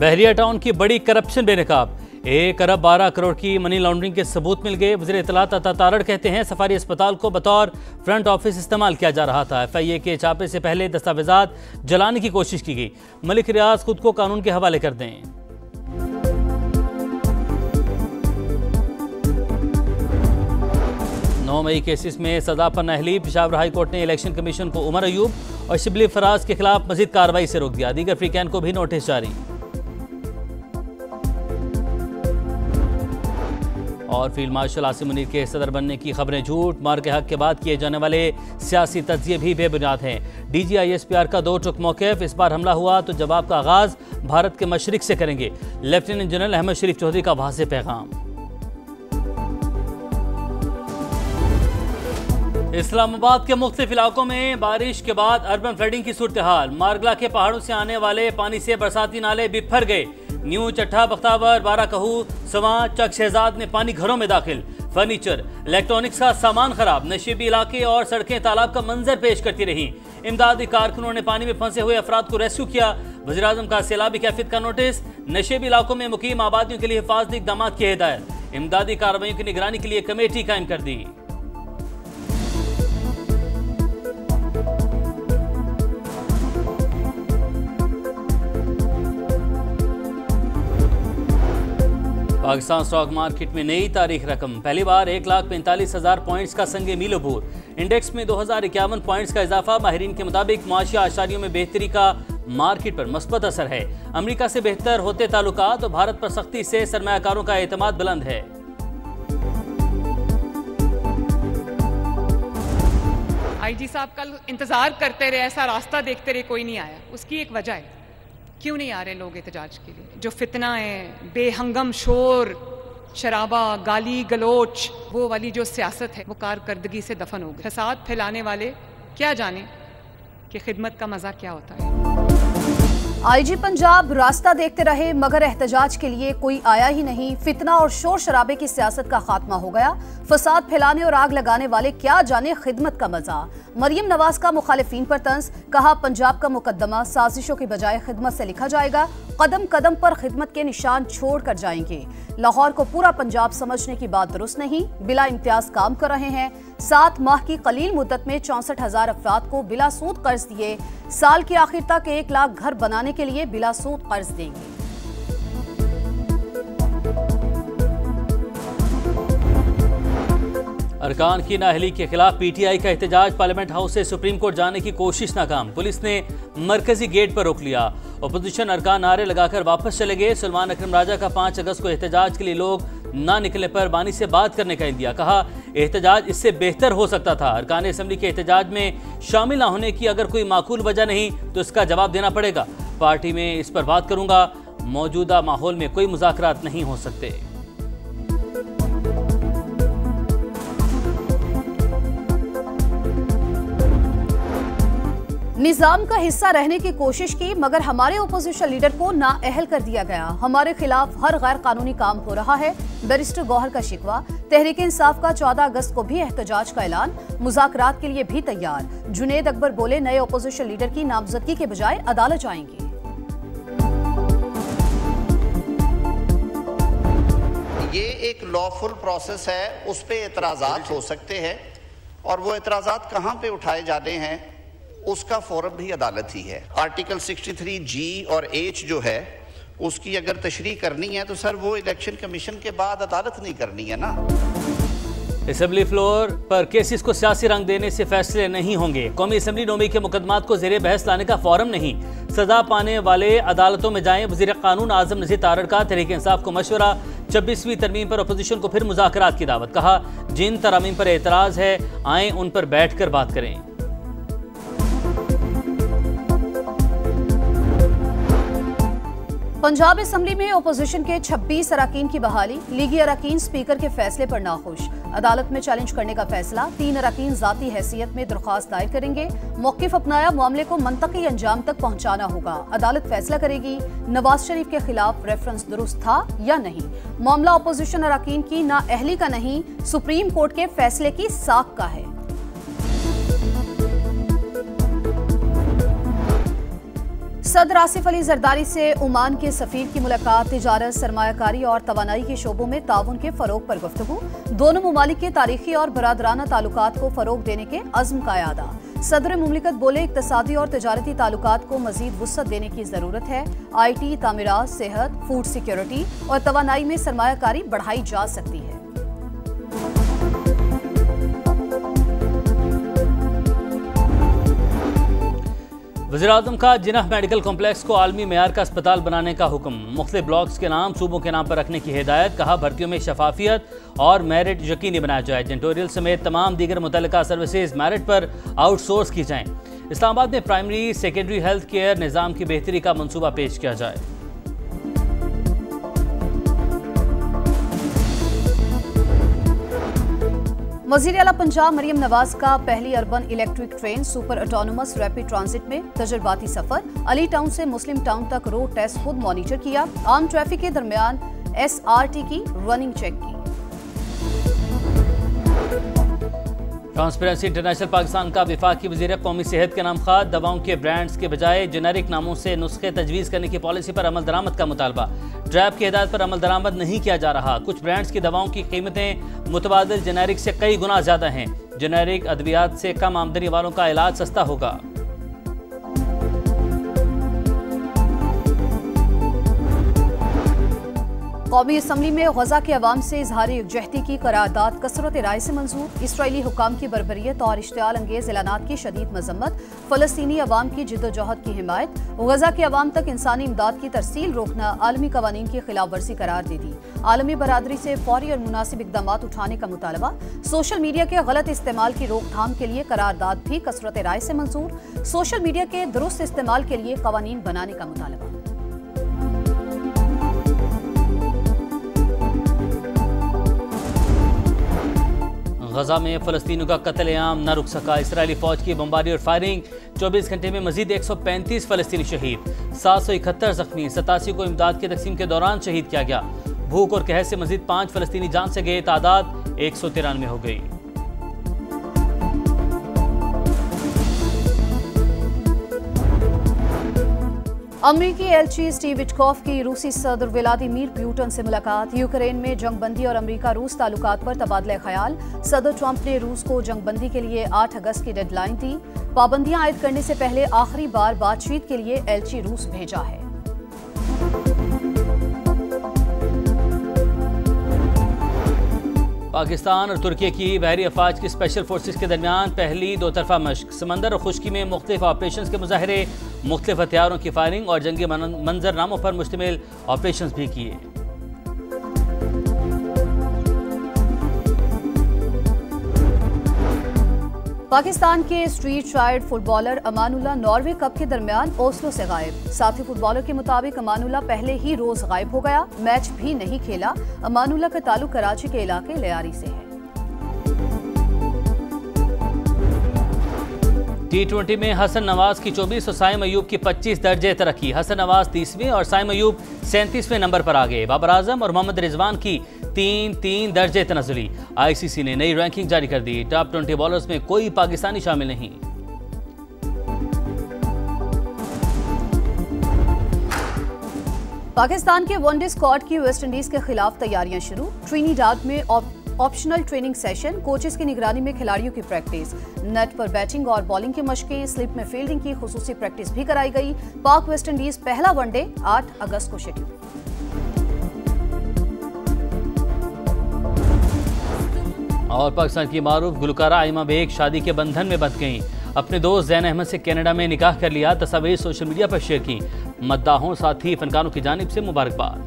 बहरिया town की बड़ी corruption बेनकाब। 1 अरब 12 करोड़ की मनी लॉन्ड्रिंग के सबूत मिल गए। वज़ीर इत्तलात अता तारड़ कहते हैं सफारी अस्पताल को बतौर फ्रंट ऑफिस इस्तेमाल किया जा रहा था। FIA के छापे से पहले दस्तावेजात जलाने की कोशिश की गई। मलिक रियाज खुद को कानून के हवाले कर दें। 9 मई केसेस में सजा पर नाअहली। पेशावर हाई कोर्ट ने इलेक्शन कमीशन को उमर अयूब और शिबली फराज के खिलाफ मजीद कार्रवाई से रोक दिया। दीगर फ्रीकैन को भी नोटिस जारी। और फील्ड मार्शल आसिम मुनीर के सदर बनने की खबरें झूठ। मार के हक के बाद किए जाने वाले सियासी तज्जिए भी बेबुनियाद हैं। DG ISPR का 2 टुक मौक़िफ़। इस बार हमला हुआ तो जवाब का आगाज भारत के मशरिक से करेंगे। लेफ्टिनेंट जनरल अहमद शरीफ चौधरी का वाज़ेह पैगाम। इस्लामाबाद के मुख्तलिफ इलाकों में बारिश के बाद अर्बन फ्लडिंग की सूरत हाल। मारगला के पहाड़ों से आने वाले पानी से बरसाती नाले बिफर गए। न्यू चट्ठा, बख्तावर, बारा कहू, सवां, चक शहजाद में पानी घरों में दाखिल। फर्नीचर, इलेक्ट्रॉनिक्स का सामान खराब। नशीबी इलाके और सड़कें तालाब का मंजर पेश करती रहीं। इमदादी कारकुनों ने पानी में फंसे हुए अफराद को रेस्क्यू किया। वज़ीर-ए-आज़म का सैलाबी कैफियत का नोटिस। नशीबी इलाकों में मुकीम आबादियों के लिए हिफाजती इक़दाम की हिदायत। इमदादी कार्रवाइयों की निगरानी के लिए कमेटी कायम कर दी। पाकिस्तान स्टॉक मार्केट में नई तारीख रकम। पहली बार 1,45,000 पॉइंट्स का संगे मील अबूर। इंडेक्स में 2051 पॉइंट्स का इजाफा। माहिरीन के मुताबिक मुआशी आशारियों में बेहतरी का मार्केट पर मस्बत असर है। अमेरिका से बेहतर होते ताल्लुकात और भारत पर सख्ती से सरमायाकारों का एतमाद बुलंद है। IG साहब कल इंतजार करते रहे, ऐसा रास्ता देखते रहे, कोई नहीं आया। उसकी एक वजह है, क्यों नहीं आ रहे लोग एहतजाज के लिए? जो फितना है, बेहंगम शोर, शराबा, गाली गलोच, वो वाली जो सियासत है वो कारकर्दगी से दफन हो गई। फसाद फैलाने वाले क्या जाने कि खिदमत का मजा क्या होता है। IG पंजाब रास्ता देखते रहे मगर एहतजाज के लिए कोई आया ही नहीं। फितना और शोर शराबे की सियासत का खात्मा हो गया। फसाद फैलाने और आग लगाने वाले क्या जाने खिदमत का मजा। मरियम नवाज का मुखालिफिन पर तंज। कहा पंजाब का मुकदमा साजिशों की बजाय खिदमत से लिखा जाएगा। कदम कदम पर खिदमत के निशान छोड़ कर जाएंगे। लाहौर को पूरा पंजाब समझने की बात दुरुस्त नहीं। बिला इम्तियाज काम कर रहे हैं। 7 माह की कलील मुद्दत में 64,000 अफराद को बिला सूद कर्ज दिए। साल के आखिर तक 1 लाख घर बनाने के लिए बिला सूद कर्ज देंगे। अरकान की नाअहली के खिलाफ PTI का एहतजाज। पार्लियामेंट हाउस से सुप्रीम कोर्ट जाने की कोशिश नाकाम। पुलिस ने मरकजी गेट पर रोक लिया। अपोजिशन अरकान नारे लगाकर वापस चले गए। सलमान अकरम राजा का 5 अगस्त को एहतजाज के लिए लोग ना निकलने पर बानी से बात करने का इंदिया। कहा एहतजाज इससे बेहतर हो सकता था। अरकान असम्बली के एहतजाज में शामिल ना होने की अगर कोई माकूल वजह नहीं तो इसका जवाब देना पड़ेगा। पार्टी में इस पर बात करूंगा। मौजूदा माहौल में कोई मुज़ाकरात नहीं हो सकते। निजाम का हिस्सा रहने की कोशिश की मगर हमारे ओपोजिशन लीडर को नाअहल कर दिया गया। हमारे खिलाफ हर गैर कानूनी काम हो रहा है। बैरिस्टर गौहर का शिकवा। तहरीक इंसाफ का 14 अगस्त को भी एहतजाज का ऐलान। मुज़ाकरात के लिए भी तैयार। जुनेद अकबर बोले नए ओपोजिशन लीडर की नामजदगी के बजाय अदालत जाएंगे। ये एक लॉफुल प्रोसेस है, उस पे एतराज़ात हो सकते हैं और वो एतराज़ात कहाँ पे उठाए जाने हैं उसका फोरम भी अदालत ही है। आर्टिकल 63G और H जो है उसकी अगर तशरीह करनी है तो सर वो इलेक्शन कमीशन के बाद अदालत नहीं करनी है ना। असम्बली फ्लोर पर केसेस को सियासी रंग देने से फैसले नहीं होंगे। कौमी असम्बली 9 मई के मुकदमात को ज़ेरे बहस लाने का फोरम नहीं। सजा पाने वाले अदालतों में जाएं। वज़ीर कानून आज़म नज़ीर तारड़ का तहरीक इंसाफ को मशवरा। 26वीं तरमीम पर अपोजिशन को फिर मुज़ाकरात की दावत। कहा जिन तरमीम पर एतराज़ है आएँ उन पर बैठ कर बात करें। पंजाब असम्बली में ओपोजिशन के 26 अरकान की बहाली। लीगी अरकान स्पीकर के फैसले पर नाखुश। अदालत में चैलेंज करने का फैसला। 3 अरकान जाती हैसियत में दरख्वास्त दायर करेंगे। मौक़िफ़ अपनाया मामले को मंतकी अंजाम तक पहुंचाना होगा। अदालत फैसला करेगी नवाज शरीफ के खिलाफ रेफरेंस दुरुस्त था या नहीं। मामला ओपोजिशन अरकान की नाअहली का नहीं, सुप्रीम कोर्ट के फैसले की साख का है। सदर आसिफ अली जरदारी से ओमान के सफीर की मुलाकात। तिजारत, सरमायाकारी और तवानाई के शोबों में ताउन के फरोग पर गुफ्तगू। दोनों ममालिक के तारीखी और बरादराना ताल्लुकात को फरोग देने के अज़्म का यादा। सदर मुमलिकत बोले, इक्तसादी और तिजारती ताल्लुकात को मजीद वुसअत देने की जरूरत है। IT, तामीरात, सेहत, फूड सिक्योरिटी और तवानाई में सरमायाकारी बढ़ाई जा सकती है। वज़ीर-ए-आज़म का जिन्ना मेडिकल कॉम्प्लेक्स को आलमी मेयार का अस्पताल बनाने का हुक्म। मुख्तलिफ ब्लॉक्स के नाम सूबों के नाम पर रखने की हिदायत। कहा, भर्तियों में शफाफियत और मेरिट यकीनी बनाया जाए। जेंटोरियल समेत तमाम दीगर मुतल्लिका सर्विसेज मेरिट पर आउटसोर्स की जाएं। इस्लामाबाद में प्राइमरी सेकेंडरी हेल्थ केयर निज़ाम की बेहतरी का मंसूबा पेश किया जाए। वज़ीर आला पंजाब मरियम नवाज का पहली urban electric train super autonomous rapid transit में तजुर्बाती सफर। अली टाउन से मुस्लिम टाउन तक रोड टेस्ट खुद मॉनिटर किया। आम ट्रैफिक के दरमियान SRT की रनिंग चेक की। ट्रांसपेरेंसी इंटरनेशनल पाकिस्तान का वफाकी वज़ीर कौमी सेहत के नाम खाद। दवाओं के ब्रांड्स के बजाय जेनेरिक नामों से नुस्खे तजवीज़ करने की पॉलिसी पर अमल दरामद का मुतालबा। ड्रैब की हिदायत पर अमल दरामद नहीं किया जा रहा। कुछ ब्रांड्स की दवाओं की कीमतें मुतबादिल जेनेरिक से कई गुना ज़्यादा हैं। जेनेरिक अद्वियात से कम आमदनी वालों का इलाज सस्ता होगा। कौमी असम्बली में गजा के अवाम से इजहार यकजहती की करारदाद कसरत राय से मंजूर। इसराइली हुकाम की बर्बरियत और इश्तियाल अंगेज ऐलानात की शदीद मजम्मत। फलस्तीनी अवाम की जिद्दोजहद की हिमायत। गजा के अवाम तक इंसानी इमदाद की तरसील रोकना आलमी कवानीन की खिलाफ वर्जी करार दे दी। आलमी बरादरी से फौरी और मुनासिब इकदाम उठाने का मुतालबा। सोशल मीडिया के गलत इस्तेमाल की रोकथाम के लिए करारदाद भी कसरत राय से मंजूर। सोशल मीडिया के दुरुस्त इस्तेमाल के लिए कवानीन बनाने का मुतालबा। गजा में फ़लस्तीनियों का कत्लेआम न रुक सका। इसराइली फौज की बमबारी और फायरिंग। 24 घंटे में मजीद 135 फ़लस्तीनी शहीद। 771 जख्मी। 87 को इमदाद की तकसीम के दौरान शहीद किया गया। भूख और कहर से मजीद 5 फ़लस्तीनी जान से गए। तादाद 193 हो गई। अमरीकी एलची स्टीव विटकॉफ की रूसी सदर व्लादिमीर पुतिन से मुलाकात। यूक्रेन में जंगबंदी और अमरीका रूस ताल्लुकात पर तबादला ख्याल। सदर ट्रंप ने रूस को जंगबंदी के लिए 8 अगस्त की डेडलाइन दी। पाबंदियां आयद करने से पहले आखिरी बार बातचीत के लिए एलची रूस भेजा है। पाकिस्तान और तुर्की की बहरी अफवाज की स्पेशल फोर्सेस के दरमियान पहली दो तरफा मशक। समंदर और खुश्की में मुख्तलिफ ऑपरेशन के मुजाहरे, मुख्तलिफ हथियारों की फायरिंग और जंगी मंजरनामों पर मुश्तमिल ऑपरेशन भी किए। पाकिस्तान के street child footballer Amanullah Norway cup के दरमियान ओस्लो से गायब। साथी फुटबॉलर के मुताबिक अमानुल्लाह पहले ही रोज गायब हो गया। मैच भी नहीं खेला। अमानुल्लाह का ताल्लुक कराची के इलाके लियारी से है। T20 में हसन नवाज की 24 और साइम अयूब की 25 दर्जे तरक्की। हसन नवाज 30वें और साइम अयूब 37वें नंबर पर आ गए। बाबर आजम और मोहम्मद रिजवान की 3-3 दर्जे तनज़ुली। ICC ने नई रैंकिंग जारी कर दी। टॉप 20 बॉलर्स में कोई पाकिस्तानी शामिल नहीं। पाकिस्तान के वनडे स्क्वाड की वेस्टइंडीज के खिलाफ तैयारियां शुरू। ट्रिनिडाद में ऑप्शनल ट्रेनिंग सेशन। कोचेस की निगरानी में खिलाड़ियों की प्रैक्टिस। नेट पर बैटिंग और बॉलिंग की मशकें। स्लिप में फील्डिंग की खुसूसी प्रैक्टिस भी कराई गई। पाक वेस्टइंडीज पहला वनडे 8 अगस्त को शेड्यूल। और पाकिस्तान की मारूफ गुलकारा आइमा बेग शादी के बंधन में बंध गईं। अपने दोस्त जैन अहमद से कनाडा में निकाह कर लिया। तस्वीर सोशल मीडिया पर शेयर की। मद्दाहों साथी फनकारों की जानिब से मुबारकबाद।